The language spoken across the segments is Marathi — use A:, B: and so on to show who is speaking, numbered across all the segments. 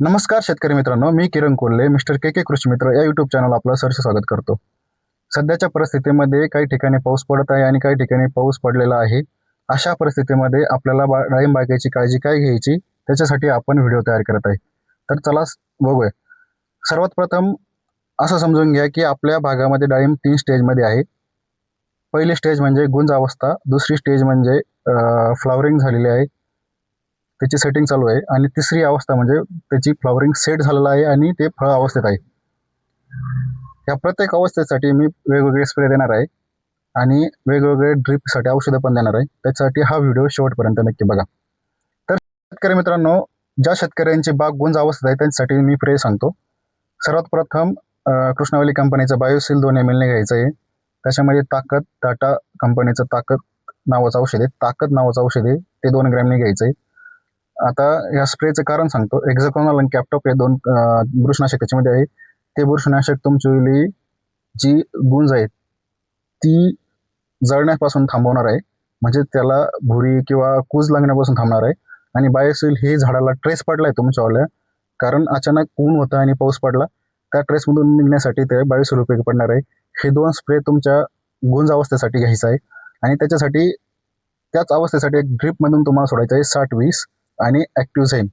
A: नमस्कार शेतकरी मित्रांनो, मी किरण कोल्हे मिस्टर के कृषी मित्र या यूट्यूब चॅनल आपलं सहर्ष स्वागत करतो। सध्याच्या परिस्थितीमध्ये काही ठिकाणी पाऊस पडत आहे आणि काही ठिकाणी पाऊस पडलेला आहे। अशा परिस्थितीमध्ये आपल्याला डाळिंब बागेची काळजी काय घ्यायची त्याच्यासाठी आपण व्हिडिओ तयार करत आहे। तर चला बघूया। सर्वात प्रथम असं समजून घ्या की आपल्या भागामध्ये डाळिंब 3 स्टेजमध्ये आहे। पहिली स्टेज म्हणजे गुंज अवस्था, दुसरी स्टेज म्हणजे फ्लॉवरिंग झालेली आहे, त्याची सेटिंग चालू आहे, आणि तिसरी अवस्था म्हणजे त्याची फ्लॉवरिंग सेट झालेला आहे आणि ते फळ अवस्थेत आहे। या प्रत्येक अवस्थेसाठी मी वेगवेगळे स्प्रे देणार आहे आणि वेगवेगळे ड्रिपसाठी औषधं पण देणार आहे। त्यासाठी हा व्हिडिओ शेवटपर्यंत नक्की बघा। तर शेतकरी मित्रांनो, ज्या शेतकऱ्यांची बाग गुंज अवस्थेत आहे त्यांच्यासाठी मी स्प्रे सांगतो। सर्वात प्रथम कृष्णवल्ली कंपनीचं बायोसील 2 ml ने घ्यायचं आहे। त्याच्यामध्ये ताकद, टाटा कंपनीचं ताकद नावाचं औषध आहे, ताकद नावाचं औषध आहे, ते 2 ग्रॅमने घ्यायचं आहे। आता या स्प्रेचं कारण सांगतो। एक्झाकोनल आणि कॅप्टॉप हे 2 बुरशीनाशक त्याच्यामध्ये आहे। ते बुरशीनाशक तुमची जी गुंज आहे ती जळण्यापासून थांबवणार आहे, म्हणजे त्याला भुरी किंवा कूज लागण्यापासून थांबणार आहे। आणि बायोसील हे झाडाला ट्रेस पडलाय तुमच्यावाल्या, कारण अचानक ऊन होतं आणि पाऊस पडला, त्या ट्रेसमधून निघण्यासाठी ते बायोसील उपयोगी पडणार आहे। हे 2 स्प्रे तुमच्या गुंज अवस्थेसाठी घ्यायचं आहे आणि त्याच्यासाठी त्याच अवस्थेसाठी एक ड्रिपमधून तुम्हाला सोडायचं आहे 60-20 आणि ॲक्टिव्हझाईम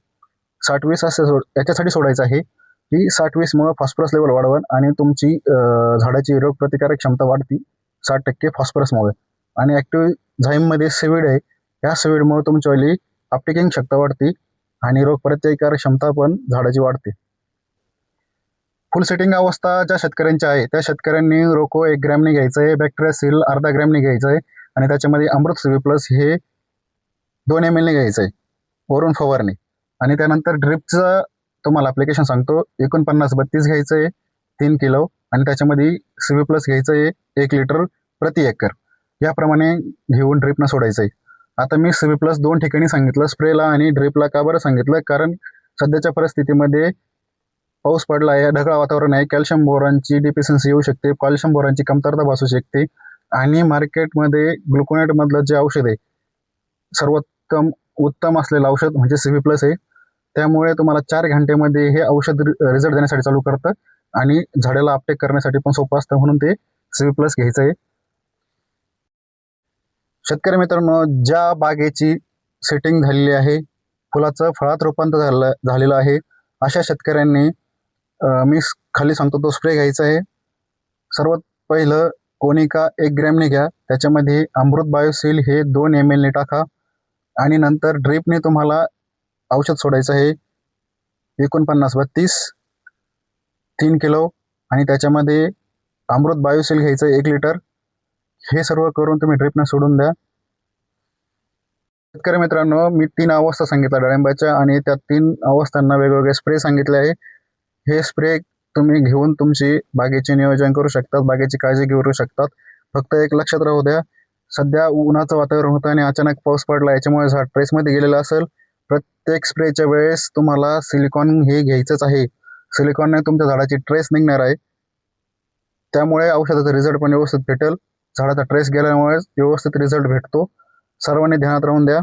A: 60-20 असं याच्यासाठी सोडायचं आहे की 60-20मुळे फॉस्फरस लेवल वाढवण आणि तुमची झाडाची रोगप्रतिकारक क्षमता वाढती 60% फॉस्फरसमुळे। आणि ॲक्टिव्हझाईममध्ये सिविड आहे, या सिविडमुळे तुमच्यावाली अपटेकिंग क्षमता वाढते आणि रोगप्रतिकारक क्षमता पण झाडाची वाढते। फुल सेटिंग अवस्था ज्या शेतकऱ्यांची आहे त्या शेतकऱ्यांनी रोको 1 ग्रॅमने घ्यायचं आहे, बॅक्टेरियासील अर्धा ग्रॅमने घ्यायचं आहे आणि त्याच्यामध्ये अमृत सीवी प्लस हे 2 ml ने घ्यायचं आहे वरून फवारणी। आणि त्यानंतर ड्रिपचं तुम्हाला ॲप्लिकेशन सांगतो। 49-32 घ्यायचं आहे 3 किलो आणि त्याच्यामध्ये सीवी प्लस घ्यायचं आहे 1 लिटर प्रति एकर, याप्रमाणे घेऊन ड्रिपनं सोडायचं आहे। आता मी सीवी प्लस 2 ठिकाणी सांगितलं स्प्रेला आणि ड्रिपला, का बरं सांगितलं, कारण सध्याच्या परिस्थितीमध्ये पाऊस पडला आहे, ढगाळ वातावरण आहे, कॅल्शियम बोरॉनची डिफिशियन्सी येऊ शकते, कॅल्शियम बोरॉनची कमतरता भासू शकते आणि मार्केटमध्ये ग्लुकोनेटमधलं जे औषध आहे सर्वोत्तम उत्तम असलेलं औषध म्हणजे सीवी प्लस आहे। त्यामुळे तुम्हाला 4 घंटेमध्ये हे औषध रिझल्ट देण्यासाठी चालू करतं आणि झाडाला अपटेक करण्यासाठी पण सोपं असतं, म्हणून ते सीवी प्लस घ्यायचं आहे। शेतकरी मित्रांनो, ज्या बागेची सेटिंग झालेली आहे, फुलाचं फळात रूपांतर झालेलं आहे, अशा शेतकऱ्यांनी मी खाली सांगतो तो स्प्रे घ्यायचा आहे। सर्वात पहिलं कोनिका 1 ग्रॅमने घ्या, त्याच्यामध्ये अमृत बायोसील हे 2 ml ने टाका आणि नंतर ड्रिपने तुम्हाला औषध सोडायचं आहे 49-32 3 किलो आणि त्याच्यामध्ये अमृत बायोसील घ्यायचं 1 लिटर। हे सर्व करून तुम्ही ड्रिपने सोडून द्या। शेतकरी मित्रांनो, मी 3 अवस्था सांगितल्या डाळिंबाच्या आणि त्या 3 अवस्थांना वेगवेगळे स्प्रे सांगितले आहे। हे स्प्रे तुम्ही घेऊन तुमची बागेचे नियोजन करू शकतात, बागेची काळजी घेऊ शकतात। फक्त एक लक्षात राहू द्या, सध्या उन्हाचं वातावरण होतं आणि अचानक पाऊस पडला, याच्यामुळे झाड ट्रेसमध्ये गेलेलं असेल। प्रत्येक स्प्रेच्या वेळेस तुम्हाला सिलिकॉन हे घ्यायचंच आहे। सिलिकॉनने तुमच्या झाडाची ट्रेस निघणार आहे, त्यामुळे औषधाचा रिझल्ट पण व्यवस्थित भेटेल। झाडाचा ट्रेस गेल्यामुळे व्यवस्थित रिझल्ट भेटतो, सर्वांनी ध्यानात राहून द्या।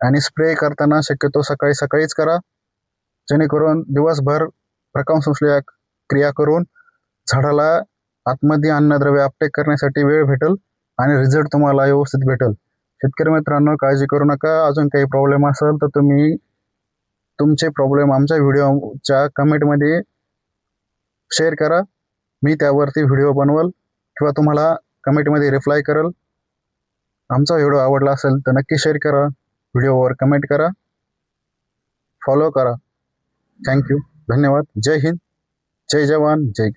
A: आणि स्प्रे करताना शक्यतो सकाळीच करा, जेणेकरून दिवसभर प्रकाशसंश्लेषण क्रिया करून झाडाला आतमध्ये अन्नद्रव्य अपटेक करण्यासाठी वेळ भेटेल आणि रिझल्ट तुम्हाला व्यवस्थित भेटेल। शेतकरी मित्रांनो, काळजी करू नका। अजून काही प्रॉब्लेम असेल तर तुम्ही तुमचे प्रॉब्लेम आमच्या व्हिडिओच्या कमेंटमध्ये शेअर करा, मी त्यावरती व्हिडिओ बनवल किंवा तुम्हाला कमेंटमध्ये रिप्लाय करेल। आमचा व्हिडिओ आवडला असेल तर नक्की शेअर करा, व्हिडिओवर कमेंट करा, फॉलो करा। थँक्यू, धन्यवाद। जय हिंद, जय जवान, जय